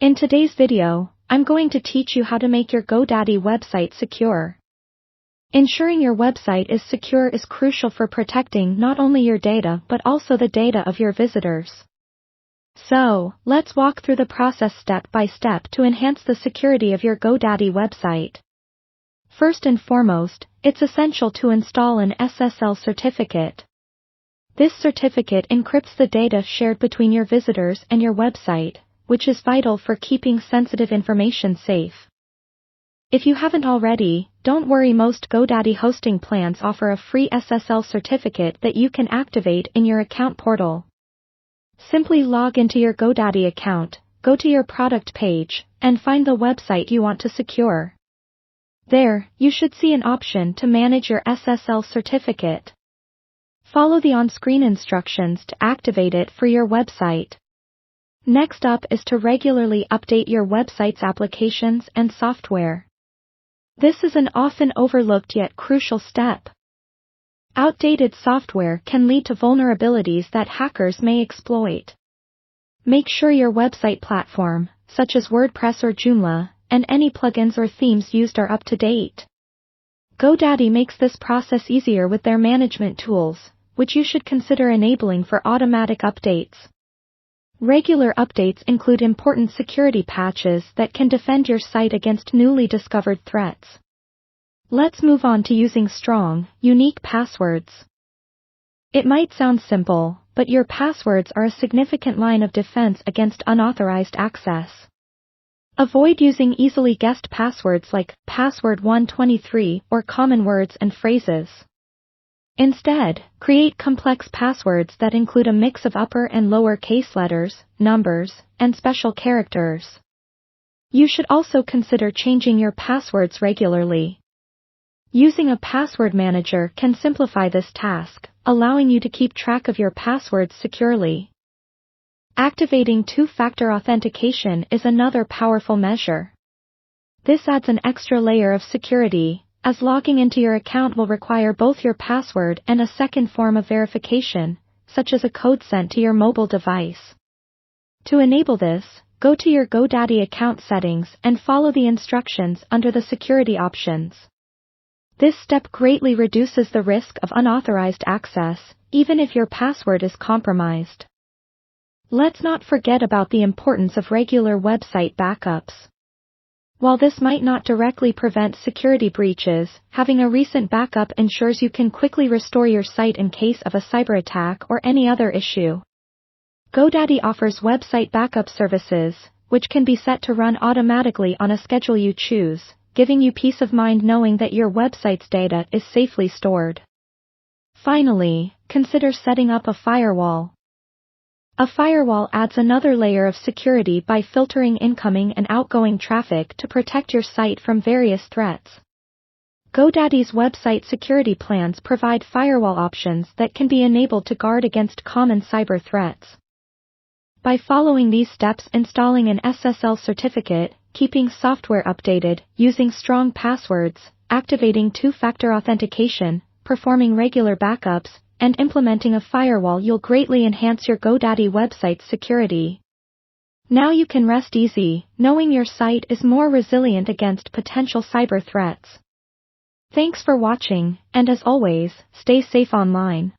In today's video, I'm going to teach you how to make your Godaddy website secure. Ensuring your website is secure is crucial for protecting not only your data but also the data of your visitors. So, let's walk through the process step by step to enhance the security of your Godaddy website. First and foremost, it's essential to install an Ssl certificate. This certificate encrypts the data shared between your visitors and your website, which is vital for keeping sensitive information safe. If you haven't already, don't worry, most Godaddy hosting plans offer a free Ssl certificate that you can activate in your account portal. Simply log into your Godaddy account, go to your product page, and find the website you want to secure. There, you should see an option to manage your Ssl certificate. Follow the on-screen instructions to activate it for your website. Next up is to regularly update your website's applications and software. This is an often overlooked yet crucial step. Outdated software can lead to vulnerabilities that hackers may exploit. Make sure your website platform, such as WordPress or Joomla, and any plugins or themes used are up to date. Godaddy makes this process easier with their management tools, which you should consider enabling for automatic updates. Regular updates include important security patches that can defend your site against newly discovered threats. Let's move on to using strong, unique passwords. It might sound simple, but your passwords are a significant line of defense against unauthorized access. Avoid using easily guessed passwords like password 123 or common words and phrases. Instead, create complex passwords that include a mix of upper and lower case letters, numbers, and special characters. You should also consider changing your passwords regularly. Using a password manager can simplify this task, allowing you to keep track of your passwords securely. Activating two-factor authentication is another powerful measure. This adds an extra layer of security, as logging into your account will require both your password and a second form of verification, such as a code sent to your mobile device. To enable this, go to your Godaddy account settings and follow the instructions under the security options. This step greatly reduces the risk of unauthorized access, even if your password is compromised. Let's not forget about the importance of regular website backups. While this might not directly prevent security breaches, having a recent backup ensures you can quickly restore your site in case of a cyber attack or any other issue. Godaddy offers website backup services, which can be set to run automatically on a schedule you choose, giving you peace of mind knowing that your website's data is safely stored. Finally, consider setting up a firewall. A firewall adds another layer of security by filtering incoming and outgoing traffic to protect your site from various threats. Godaddy's website security plans provide firewall options that can be enabled to guard against common cyber threats. By following these steps, installing an Ssl certificate, keeping software updated, using strong passwords, activating two-factor authentication, performing regular backups, and implementing a firewall, you'll greatly enhance your Godaddy website's security. Now you can rest easy, knowing your site is more resilient against potential cyber threats. Thanks for watching, and as always, stay safe online.